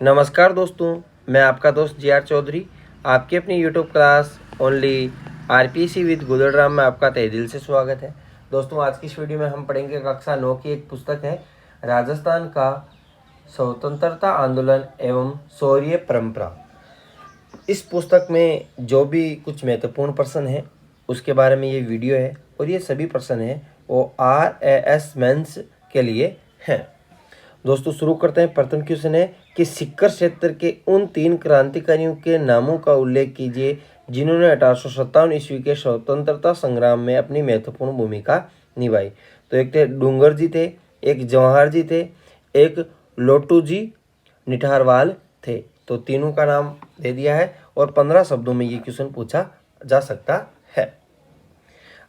नमस्कार दोस्तों, मैं आपका दोस्त जी आर चौधरी आपकी अपनी YouTube class only RPC with Gudadram में आपका तहे दिल से स्वागत है। दोस्तों, आज की इस वीडियो में हम पढ़ेंगे कक्षा 9 की एक पुस्तक है राजस्थान का स्वतंत्रता आंदोलन एवं शौर्य परंपरा। इस पुस्तक में जो भी कुछ महत्वपूर्ण प्रश्न है उसके बारे में ये वीडियो है और ये सभी प्रश्न है वो RAS मेंस के लिए हैं। दोस्तों, शुरू करते हैं। प्रथम क्वेश्चन है कि सिक्कर क्षेत्र के उन 3 क्रांतिकारियों के नामों का उल्लेख कीजिए जिन्होंने 1857 ईस्वी के स्वतंत्रता संग्राम में अपनी महत्वपूर्ण भूमिका निभाई। तो एक थे डूंगर जी थे, एक जवाहर जी थे, एक लोटू जी निठारवाल थे। तो तीनों का नाम दे दिया है और 15 शब्दों में ये क्वेश्चन पूछा जा सकता है।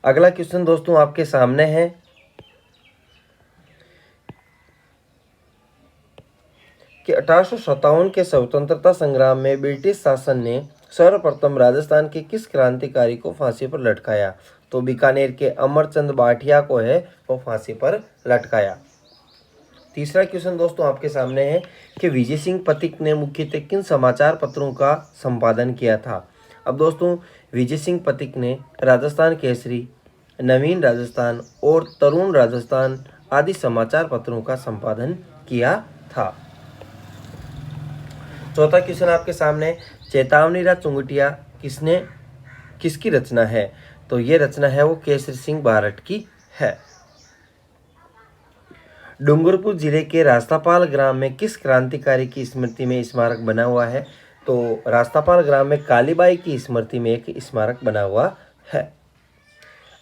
अगला क्वेश्चन दोस्तों आपके सामने है कि 1857 के स्वतंत्रता संग्राम में ब्रिटिश शासन ने सर्वप्रथम राजस्थान के किस क्रांतिकारी को फांसी पर लटकाया। तो बीकानेर के अमरचंद भाटिया को है वो फांसी पर लटकाया। तीसरा क्वेश्चन दोस्तों आपके सामने है कि विजय सिंह पथिक ने मुख्यतः किन समाचार पत्रों का संपादन किया था। अब दोस्तों, विजय सिंह पथिक ने राजस्थान केसरी, नवीन राजस्थान और तरुण राजस्थान आदि समाचार पत्रों का संपादन किया था। चौथा क्वेश्चन आपके सामने, चेतावनी चुंगटिया किसकी रचना है। तो ये रचना है वो केसरी सिंह बारठ की है। डूंगरपुर जिले के रास्तापाल ग्राम में किस क्रांतिकारी की स्मृति में स्मारक बना हुआ है। तो रास्तापाल ग्राम में कालीबाई की स्मृति में एक स्मारक बना हुआ है।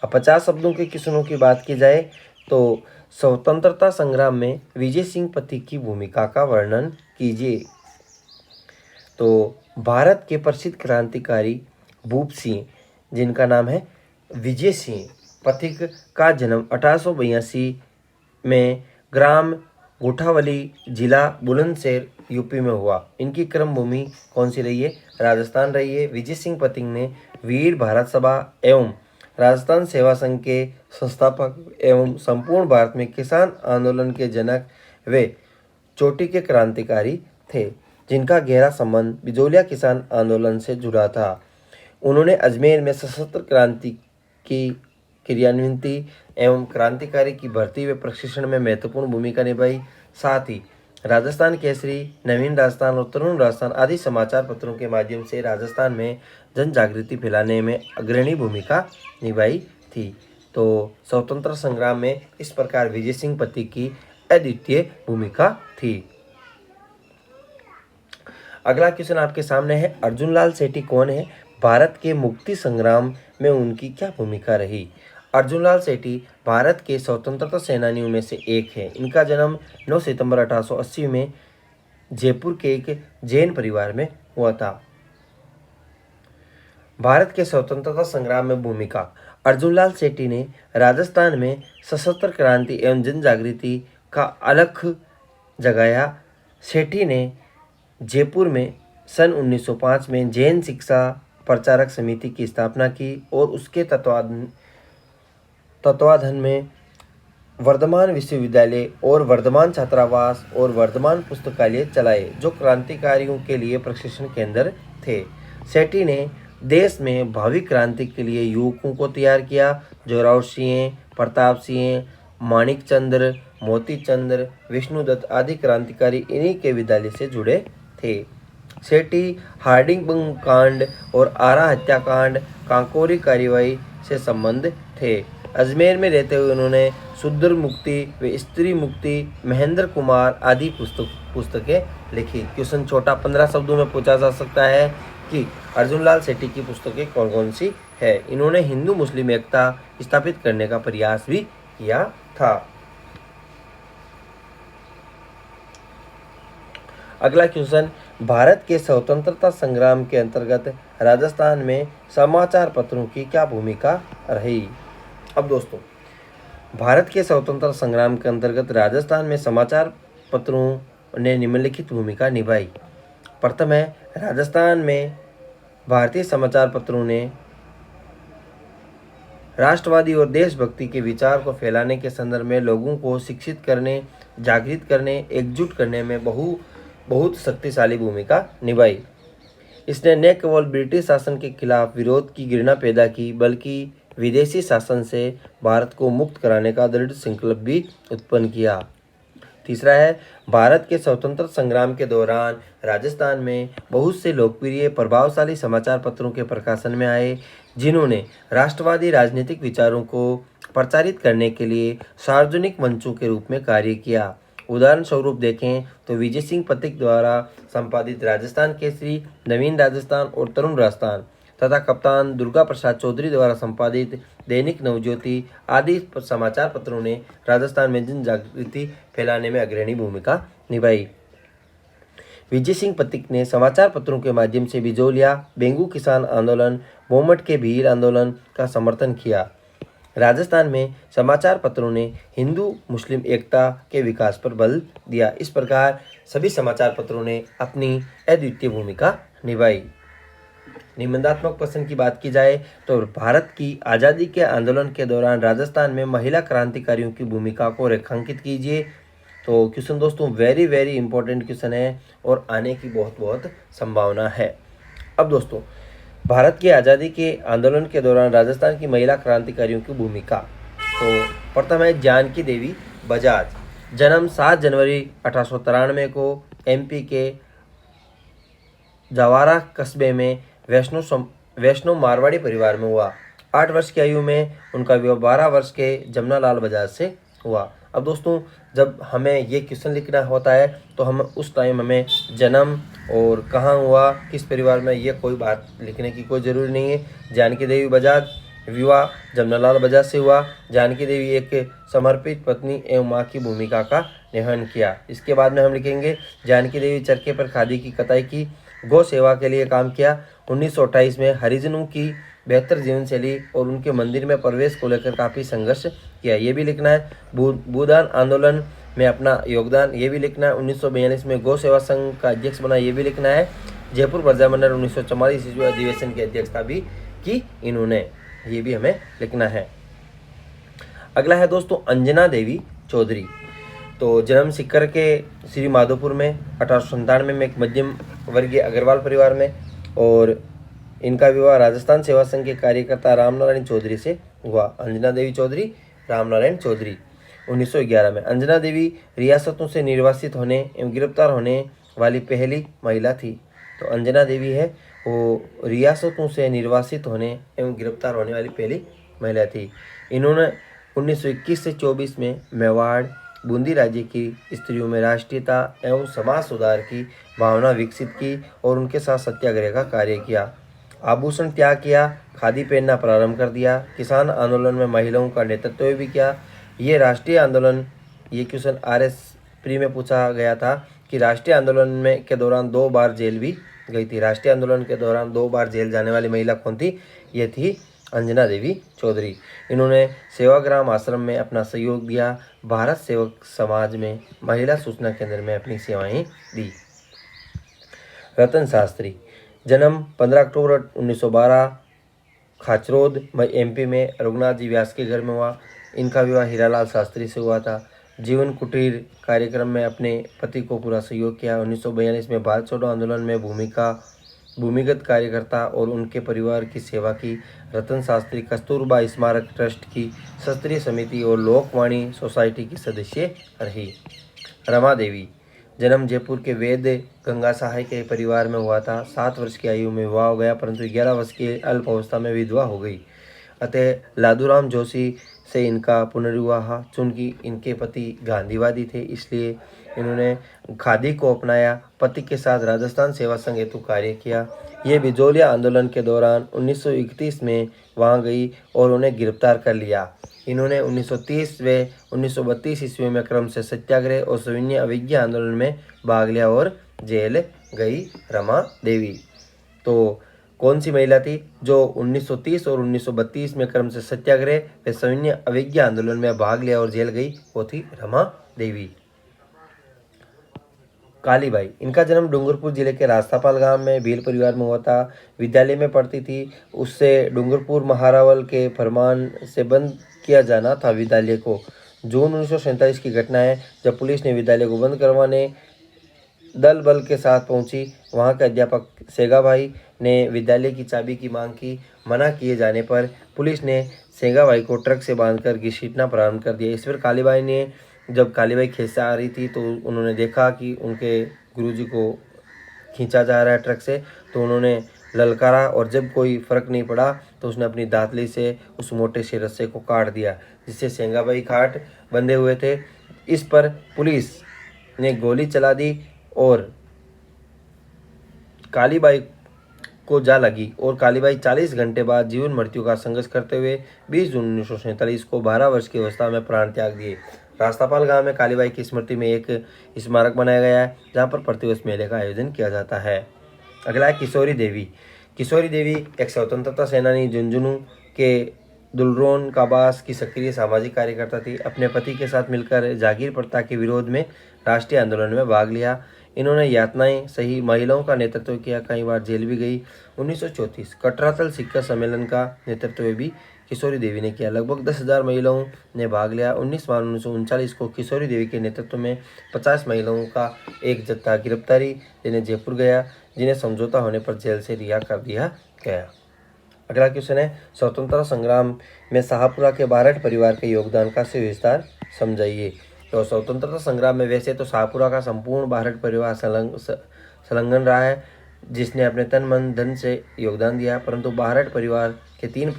अब 50 शब्दों के क्वेश्चनों की बात की जाए तो स्वतंत्रता संग्राम में विजय सिंह पथिक की भूमिका का वर्णन कीजिए। तो भारत के प्रसिद्ध क्रांतिकारी भूप सिंह, जिनका नाम है विजय सिंह पथिक, का जन्म 1882 में ग्राम गुठावली, जिला बुलंदशहर, यूपी में हुआ। इनकी कर्म भूमि कौन सी रही है? राजस्थान रही है। विजय सिंह पथिक ने वीर भारत सभा एवं राजस्थान सेवा संघ के संस्थापक एवं संपूर्ण भारत में किसान आंदोलन के जनक वे चोटी के क्रांतिकारी थे, जिनका गहरा संबंध बिजोलिया किसान आंदोलन से जुड़ा था। उन्होंने अजमेर में सशस्त्र क्रांति की क्रियान्वित एवं क्रांतिकारी की भर्ती व प्रशिक्षण में महत्वपूर्ण भूमिका निभाई। साथ ही राजस्थान केसरी, नवीन राजस्थान और तरुण राजस्थान आदि समाचार पत्रों के माध्यम से राजस्थान में जन जागृति फैलाने में अग्रणी भूमिका निभाई थी। तो स्वतंत्रता संग्राम में इस प्रकार विजय सिंह पथिक की अद्वितीय भूमिका थी। अगला क्वेश्चन आपके सामने है, अर्जुनलाल सेठी कौन है? भारत के मुक्ति संग्राम में उनकी क्या भूमिका रही? अर्जुनलाल सेठी भारत के स्वतंत्रता सेनानियों में से एक है। इनका जन्म 9 सितंबर 1880 में जयपुर के एक जैन परिवार में हुआ था। भारत के स्वतंत्रता संग्राम में भूमिका, अर्जुनलाल सेठी ने राजस्थान में सशस्त्र क्रांति एवं जन जागृति का अलख जगाया। सेठी ने जयपुर में सन 1905 में जैन शिक्षा प्रचारक समिति की स्थापना की और उसके तत्वाधान में वर्धमान विश्वविद्यालय और वर्धमान छात्रावास और वर्धमान पुस्तकालय चलाए, जो क्रांतिकारियों के लिए प्रशिक्षण केंद्र थे। सेठी ने देश में भावी क्रांति के लिए युवकों को तैयार किया। जोरावर सिंह, प्रताप सिंह, माणिक चंद्र, मोती चंद्र, विष्णुदत्त आदि क्रांतिकारी इन्हीं के विद्यालय से जुड़े थे। सेठी हार्डिंग कांड और आरा हत्याकांड, कांकोरी कार्रवाई से संबंध थे। अजमेर में रहते हुए उन्होंने शूद्र मुक्ति व स्त्री मुक्ति, महेंद्र कुमार आदि पुस्तकें लिखी। क्वेश्चन छोटा 15 शब्दों में पूछा जा सकता है कि अर्जुनलाल सेठी की पुस्तकें कौन कौन सी है। इन्होंने हिंदू मुस्लिम एकता स्थापित करने का प्रयास भी किया था। अगला क्वेश्चन, भारत के स्वतंत्रता संग्राम के अंतर्गत राजस्थान में समाचार पत्रों की क्या भूमिका रही? अब दोस्तों, भारत के स्वतंत्रता संग्राम के अंतर्गत राजस्थान में समाचार पत्रों ने निम्नलिखित भूमिका निभाई। प्रथम है, राजस्थान में भारतीय समाचार पत्रों ने राष्ट्रवादी और देशभक्ति के विचार को फैलाने के संदर्भ में लोगों को शिक्षित करने, जागृत करने, एकजुट करने में बहुत शक्तिशाली भूमिका निभाई। इसने न केवल ब्रिटिश शासन के खिलाफ विरोध की घृणा पैदा की, बल्कि विदेशी शासन से भारत को मुक्त कराने का दृढ़ संकल्प भी उत्पन्न किया। तीसरा है, भारत के स्वतंत्रता संग्राम के दौरान राजस्थान में बहुत से लोकप्रिय प्रभावशाली समाचार पत्रों के प्रकाशन में आए, जिन्होंने राष्ट्रवादी राजनीतिक विचारों को प्रचारित करने के लिए सार्वजनिक मंचों के रूप में कार्य किया। उदाहरण स्वरूप देखें तो विजय सिंह पथिक द्वारा संपादित राजस्थान केसरी, नवीन राजस्थान और तरुण राजस्थान तथा कप्तान दुर्गा प्रसाद चौधरी द्वारा संपादित दैनिक नवज्योति आदि समाचार पत्रों ने राजस्थान में जन जागृति फैलाने में अग्रणी भूमिका निभाई। विजय सिंह पथिक ने समाचार पत्रों के माध्यम से बिजोलिया, बेंगू किसान आंदोलन, मोमट के भील आंदोलन का समर्थन किया। राजस्थान में समाचार पत्रों ने हिंदू मुस्लिम एकता के विकास पर बल दिया। इस प्रकार सभी समाचार पत्रों ने अपनी अद्वितीय भूमिका निभाई। निबंधात्मक प्रश्न की बात की जाए तो भारत की आज़ादी के आंदोलन के दौरान राजस्थान में महिला क्रांतिकारियों की भूमिका को रेखांकित कीजिए। तो क्वेश्चन दोस्तों वेरी वेरी इंपॉर्टेंट क्वेश्चन है और आने की बहुत बहुत संभावना है। अब दोस्तों भारत की आज़ादी के आंदोलन के दौरान राजस्थान की महिला क्रांतिकारियों की भूमिका। तो प्रथम है जानकी देवी बजाज, जन्म 7 जनवरी 1893 को एमपी के जवारा कस्बे में वैष्णव मारवाड़ी परिवार में हुआ। 8 वर्ष की आयु में उनका विवाह 12 वर्ष के जमनालाल बजाज से हुआ। अब दोस्तों जब हमें ये क्वेश्चन लिखना होता है तो हम उस टाइम हमें जन्म और कहाँ हुआ, किस परिवार में, ये कोई बात लिखने की कोई ज़रूरी नहीं है। जानकी देवी बजाज, विवाह जमनालाल बजाज से हुआ। जानकी देवी एक समर्पित पत्नी एवं माँ की भूमिका का निर्वहन किया। इसके बाद में हम लिखेंगे जानकी देवी चरखे पर खादी की कताई की, गौ सेवा के लिए काम किया। 1928 में हरिजनों की बेहतर जीवन शैली और उनके मंदिर में प्रवेश को लेकर काफ़ी संघर्ष किया, ये भी लिखना है। भूदान आंदोलन में अपना योगदान, ये भी लिखना है। 1942 में गौ सेवा संघ का अध्यक्ष बना, ये भी लिखना है। जयपुर प्रजामंडल 1944 ईस्वी अधिवेशन की अध्यक्षता भी की इन्होंने, ये भी हमें लिखना है। अगला है दोस्तों अंजना देवी चौधरी। तो जन्म सीकर के श्री माधोपुर में 1897 में एक मध्यम वर्गीय अग्रवाल परिवार में, और इनका विवाह राजस्थान सेवा संघ के कार्यकर्ता रामनारायण चौधरी से हुआ। अंजना देवी चौधरी, रामनारायण चौधरी। 1911 में अंजना देवी रियासतों से निर्वासित होने एवं गिरफ्तार होने वाली पहली महिला थी। तो अंजना देवी है वो रियासतों से निर्वासित होने एवं गिरफ्तार होने वाली पहली महिला थी। इन्होंने 1921 से 24 में मेवाड़, बूंदी राज्य की स्त्रियों में राष्ट्रीयता एवं समाज सुधार की भावना विकसित की और उनके साथ सत्याग्रह का कार्य किया। आभूषण त्याग किया, खादी पहनना प्रारंभ कर दिया। किसान आंदोलन में महिलाओं का नेतृत्व भी किया। ये राष्ट्रीय आंदोलन, ये क्वेश्चन RS प्री में पूछा गया था कि राष्ट्रीय आंदोलन में के दौरान 2 बार जेल भी गई थी। राष्ट्रीय आंदोलन के दौरान 2 बार जेल जाने वाली महिला कौन थी? ये थी अंजना देवी चौधरी। इन्होंने सेवाग्राम आश्रम में अपना सहयोग दिया। भारत सेवक समाज में महिला सूचना केंद्र में अपनी सेवाएं दी। रतन शास्त्री, जन्म 15 अक्टूबर 1912 खाचरोद MP में रघुनाथ जी व्यास के घर में हुआ। इनका विवाह हीरालाल शास्त्री से हुआ था। जीवन कुटीर कार्यक्रम में अपने पति को पूरा सहयोग किया। 1942 में भारत छोड़ो आंदोलन में भूमिगत कार्यकर्ता और उनके परिवार की सेवा की। रतन शास्त्री कस्तूरबा स्मारक ट्रस्ट की शास्त्रीय समिति और लोकवाणी सोसाइटी की सदस्य रही। रमा देवी, जन्म जयपुर के वेद गंगा सहाय के परिवार में हुआ था। 7 वर्ष की आयु में विवाह हो गया, परंतु 11 वर्ष की अल्प अवस्था में विधवा हो गई। अतः लादूराम जोशी से इनका पुनर्विवाह, चूंकि इनके पति गांधीवादी थे इसलिए इन्होंने खादी को अपनाया। पति के साथ राजस्थान सेवा संघ हेतु कार्य किया। ये बिजोलिया आंदोलन के दौरान 1931 में वहां गई और उन्हें गिरफ्तार कर लिया। इन्होंने 1930 व 1932 ईस्वी में क्रम से सत्याग्रह और सविनय अवज्ञा आंदोलन में भाग लिया और जेल गई रमा देवी। तो कौन सी महिला थी जो 1930 और 1932 में क्रम से सत्याग्रह व सविनय अवज्ञा आंदोलन में भाग लिया और जेल गई? वो थी रमा देवी। कालीबाई, इनका जन्म डूंगरपुर जिले के रास्तापाल गांव में भील परिवार में हुआ था। विद्यालय में पढ़ती थी, उससे डूंगरपुर महारावल के फरमान से बंद किया जाना था विद्यालय को। जून 1947 की घटना है जब पुलिस ने विद्यालय को बंद करवाने दल बल के साथ पहुंची। वहां के अध्यापक सेगाभाई ने विद्यालय की चाबी की मांग की। मना किए जाने पर पुलिस ने सेगाभाई को ट्रक से बांधकर घसीटना प्रारंभ कर दिया। इस पर कालीबाई ने, जब कालीबाई खेत से आ रही थी तो उन्होंने देखा कि उनके गुरुजी को खींचा जा रहा है ट्रक से, तो उन्होंने ललकारा और जब कोई फर्क नहीं पड़ा तो उसने अपनी दातली से उस मोटे से रस्से को काट दिया, जिससे सेंगाबाई खाट बंधे हुए थे। इस पर पुलिस ने गोली चला दी और कालीबाई को जा लगी और कालीबाई 40 घंटे बाद जीवन मृत्यु का संघर्ष करते हुए 20 जून 1947 को 12 वर्ष की अवस्था में प्राण त्याग दिए। रास्तापाल गांव में कालीबाई की स्मृति में एक स्मारक बनाया गया है, जहां पर प्रतिवर्ष मेले का आयोजन किया जाता है। अगला है किशोरी देवी। किशोरी देवी एक स्वतंत्रता सेनानी झुंझुनू के दुलरोन काबास की सक्रिय सामाजिक कार्यकर्ता थी। अपने पति के साथ मिलकर जागीर प्रथा के विरोध में राष्ट्रीय आंदोलन में भाग लिया। इन्होंने यातनाएं सही, महिलाओं का नेतृत्व किया, कई बार जेल भी गई। 1934 कटरातल शिखर सम्मेलन का नेतृत्व भी किशोरी देवी ने किया। लगभग 10,000 महिलाओं ने भाग लिया। 19 मार्च 1939 को किशोरी देवी के नेतृत्व में 50 महिलाओं का एक जत्था गिरफ्तारी लेने जयपुर गया, जिन्हें समझौता होने पर जेल से रिहा कर दिया गया। अगला क्वेश्चन है, स्वतंत्रता संग्राम में शाहपुरा के बारठ परिवार के योगदान का से विस्तार समझाइए। तो स्वतंत्रता संग्राम में वैसे तो शाहपुरा का संपूर्ण बारठ परिवार संलग्न रहा है, जिसने अपने तन मन धन से योगदान दिया, परंतु बारठ परिवार के 3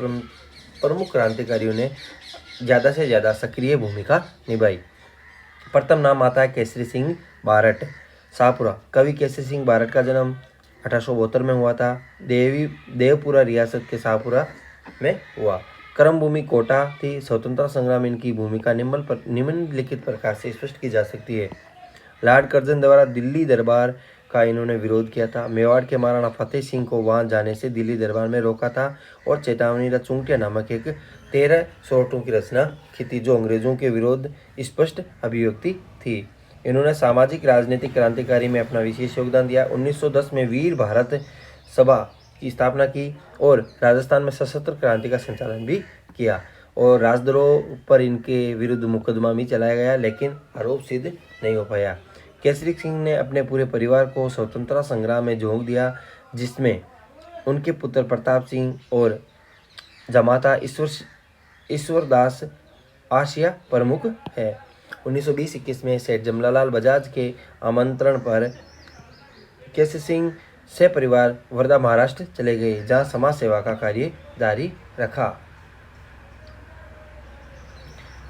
प्रमुख क्रांतिकारियों ने ज़्यादा से ज़्यादा सक्रिय भूमिका निभाई। प्रथम नाम आता है केसरी सिंह बारठ। शाहपुरा कवि केसरी सिंह बारठ का जन्म 1872 में हुआ था। देवपुरा रियासत के शाहपुरा में हुआ। कर्म भूमि कोटा थी। स्वतंत्रता संग्राम में इनकी भूमिका निम्नलिखित प्रकार से स्पष्ट की जा सकती है। लॉर्ड कर्जन द्वारा दिल्ली दरबार का इन्होंने विरोध किया था। मेवाड़ के महाराणा फतेह सिंह को वहां जाने से दिल्ली दरबार में रोका था और चेतावनी चुंटिया नामक एक 13 सोर्टों की रचना की थी, जो अंग्रेजों के विरोध स्पष्ट अभिव्यक्ति थी। इन्होंने सामाजिक राजनीतिक क्रांतिकारी में अपना विशेष योगदान दिया। 1910 में वीर भारत सभा की स्थापना की और राजस्थान में सशस्त्र क्रांति का संचालन भी किया और राजद्रोह पर इनके विरुद्ध मुकदमा भी चलाया गया, लेकिन आरोप सिद्ध नहीं हो पाया। केसरी सिंह ने अपने पूरे परिवार को स्वतंत्रता संग्राम में झोंक दिया, जिसमें उनके पुत्र प्रताप सिंह और जमाता ईश्वरदास आशिया प्रमुख है। 1920-21 में सेठ जमनालाल बजाज के आमंत्रण पर केसरी सिंह से परिवार वर्धा महाराष्ट्र चले गए, जहां समाज सेवा का कार्य जारी रखा।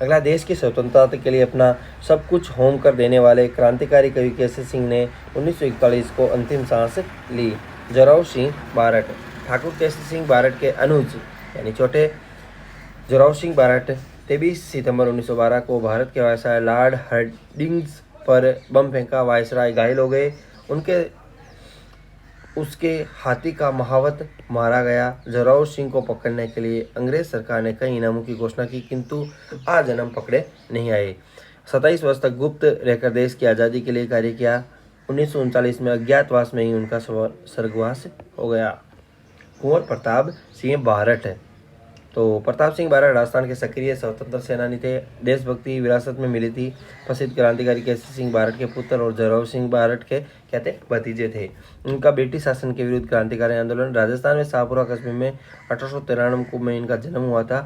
अगला, देश की स्वतंत्रता के लिए अपना सब कुछ होम कर देने वाले क्रांतिकारी कवि केसरी सिंह ने 1941 को अंतिम सांस ली। जोरावर सिंह बारठ। ठाकुर केसरी सिंह बारठ के अनुज यानी छोटे जोरावर सिंह बारठ 23 सितंबर 1912 को भारत के वायसराय लॉर्ड हार्डिंग्स पर बम फेंका। वायसराय घायल हो गए। उसके हाथी का महावत मारा गया। जोरावर सिंह को पकड़ने के लिए अंग्रेज सरकार ने कई इनामों की घोषणा की, किंतु आजन्म पकड़े नहीं आए। 27 वर्ष तक गुप्त रहकर देश की आज़ादी के लिए कार्य किया। 1939 में अज्ञातवास में ही उनका स्वर्गवास हो गया। कुंवर प्रताप सिंह बारठ। तो प्रताप सिंह बारठ राजस्थान के सक्रिय स्वतंत्र सेनानी थे। देशभक्ति विरासत में मिली थी। प्रसिद्ध क्रांतिकारी केसरी सिंह बारठ के पुत्र और जोरावर सिंह बारठ के भतीजे थे। उनका ब्रिटिश शासन के विरुद्ध क्रांतिकारी आंदोलन। राजस्थान में शाहपुरा कस्बे में 1893 में इनका जन्म हुआ था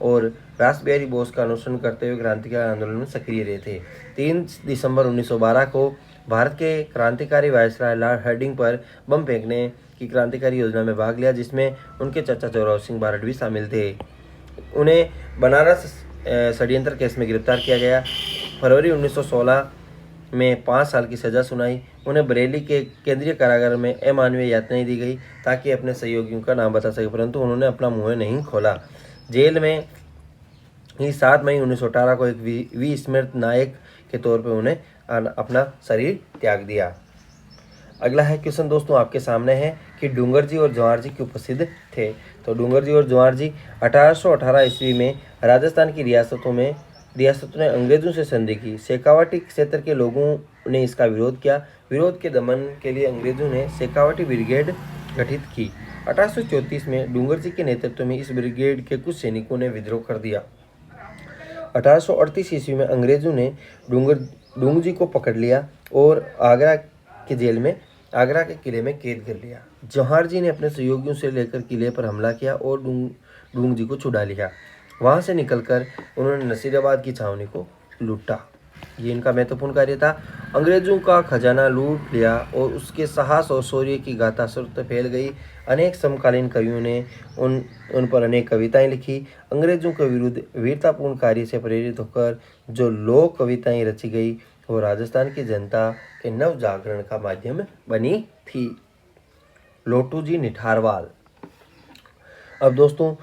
और रासबिहारी बोस का अनुसरण करते हुए क्रांतिकारी आंदोलन में सक्रिय रहे थे। 3 दिसंबर 1912 को भारत के क्रांतिकारी वायसराय लॉर्ड हार्डिंग पर बम फेंकने की क्रांतिकारी योजना में भाग लिया, जिसमें उनके चाचा जोरावर सिंह बारठ भी शामिल थे। उन्हें बनारस षड्यंत्र केस में गिरफ्तार किया गया। फरवरी 1916 में 5 साल की सजा सुनाई। उन्हें बरेली के केंद्रीय कारागार में अमानवीय यातनाएं दी गई ताकि अपने सहयोगियों का नाम बता सके, परंतु उन्होंने अपना मुंह नहीं खोला। जेल में ही 7 मई 1918 को एक विस्मृत नायक के तौर पर उन्हें अपना शरीर त्याग दिया। अगला है क्वेश्चन दोस्तों आपके सामने है कि डूंगर जी और जवाहर जी क्यों प्रसिद्ध थे। तो डूंगर जी और जवाहर जी 1818 ईस्वी में राजस्थान की रियासतों ने अंग्रेजों से संधि की। शेखावाटी क्षेत्र के लोगों ने इसका विरोध किया। विरोध के दमन के लिए अंग्रेजों ने शेखावाटी ब्रिगेड गठित की। 1834 में डूंगर जी के नेतृत्व में इस ब्रिगेड के कुछ सैनिकों ने विद्रोह कर दिया। 1838 ईस्वी में अंग्रेजों ने डूंगर जी को पकड़ लिया और आगरा के जेल में आगरा के किले में कैद कर लिया। जौहर जी ने अपने सहयोगियों से लेकर किले पर हमला किया और डूंग जी को छुड़ा लिया। वहां से निकलकर उन्होंने नसीराबाद की छावनी को लूटा। ये इनका महत्वपूर्ण कार्य था। अंग्रेजों का खजाना लूट लिया और उसके साहस और शौर्य की गाथा सर्वत्र फैल गई। अनेक समकालीन कवियों ने उन पर अनेक कविताएं लिखी। अंग्रेजों के विरुद्ध वीरतापूर्ण कार्य से प्रेरित होकर जो लोक कविताएं रची गई वो राजस्थान की जनता के नव जागरण का माध्यम बनी थी। लोटू जी निठारवाल। अब दोस्तों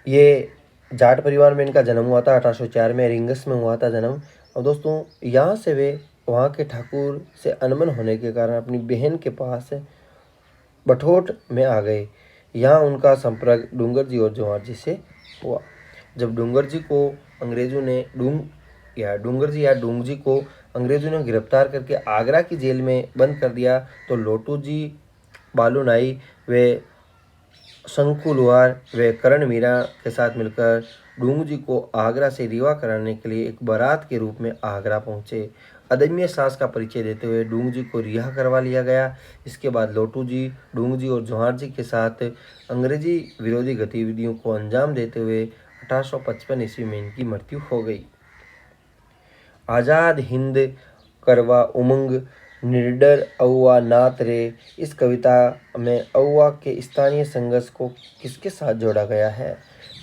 ये जाट परिवार में इनका जन्म हुआ था। 1804 में रिंगस में हुआ था जन्म। और दोस्तों यहाँ से वे वहाँ के ठाकुर से अनबन होने के कारण अपनी बहन के पास बठोट में आ गए। यहाँ उनका संपर्क डूंगर जी और जौहर जी से हुआ। जब डूंगर जी को अंग्रेजों ने डूंग जी को अंग्रेजों ने गिरफ्तार करके आगरा की जेल में बंद कर दिया तो लोटू जी, बालू नाई वे शंकु लुहार वे करण मीरा के साथ मिलकर डूंग जी को आगरा से रिवा कराने के लिए एक बारात के रूप में आगरा पहुंचे। अदम्य साहस का परिचय देते हुए डूंग जी को रिहा करवा लिया गया। इसके बाद लोटू जी, डूंग जी और जौहर जी के साथ अंग्रेजी विरोधी गतिविधियों को अंजाम देते हुए 1855 ईस्वी में इनकी मृत्यु हो गई। आज़ाद हिंद करवा उमंग निडर औवा नात रे। इस कविता में औवा के स्थानीय संघर्ष को किसके साथ जोड़ा गया है?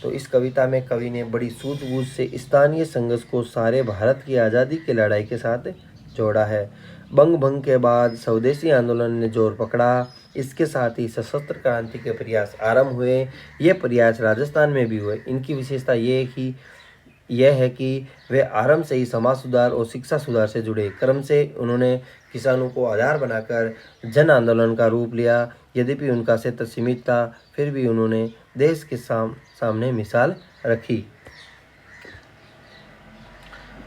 तो इस कविता में कवि ने बड़ी सूझबूझ से स्थानीय संघर्ष को सारे भारत की आज़ादी की लड़ाई के साथ जोड़ा है। बंग भंग के बाद स्वदेशी आंदोलन ने जोर पकड़ा। इसके साथ ही सशस्त्र क्रांति के प्रयास आरंभ हुए। ये प्रयास राजस्थान में भी हुए। इनकी विशेषता यह है कि वे आरंभ से ही समाज सुधार और शिक्षा सुधार से जुड़े। क्रम से उन्होंने किसानों को आधार बनाकर जन आंदोलन का रूप लिया। यद्यपि उनका क्षेत्र सीमित था, फिर भी उन्होंने देश के सामने मिसाल रखी।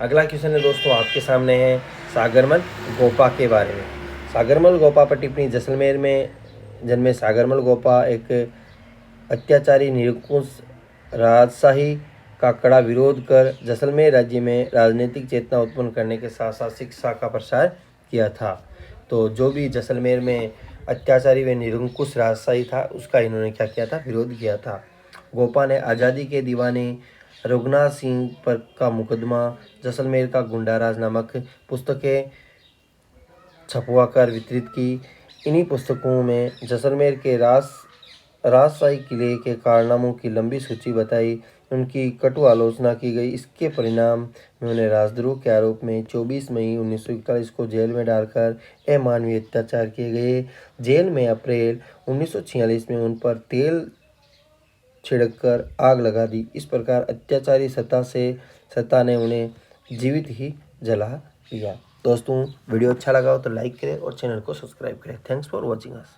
अगला क्वेश्चन है दोस्तों आपके सामने है सागरमल गोपा के बारे में। सागरमल गोपा पर टिप्पणी। जैसलमेर में जन्मे सागरमल गोपा एक अत्याचारी निरंकुश राजशाही का कड़ा विरोध कर जैसलमेर राज्य में राजनीतिक चेतना उत्पन्न करने के साथ साथ शिक्षा का प्रसार किया था। तो जो भी जैसलमेर में अत्याचारी व निरंकुश राजशाही था उसका इन्होंने क्या किया था? विरोध किया था। गोपा ने आज़ादी के दीवाने रघुनाथ सिंह पर का मुकदमा, जैसलमेर का गुंडाराज नामक पुस्तकें छपवाकर वितरित की। इन्हीं पुस्तकों में जैसलमेर के राजशाही किले के कारनामों की लंबी सूची बताई, उनकी कटु आलोचना की गई। इसके परिणाम में उन्हें राजद्रोह के आरोप में 24 मई 1941 को जेल में डालकर अमानवीय अत्याचार किए गए। जेल में अप्रैल 1946 में उन पर तेल छिड़ककर आग लगा दी। इस प्रकार अत्याचारी सत्ता ने उन्हें जीवित ही जला दिया। दोस्तों वीडियो अच्छा लगा हो तो लाइक करें और चैनल को सब्सक्राइब करें। Thanks for watching us.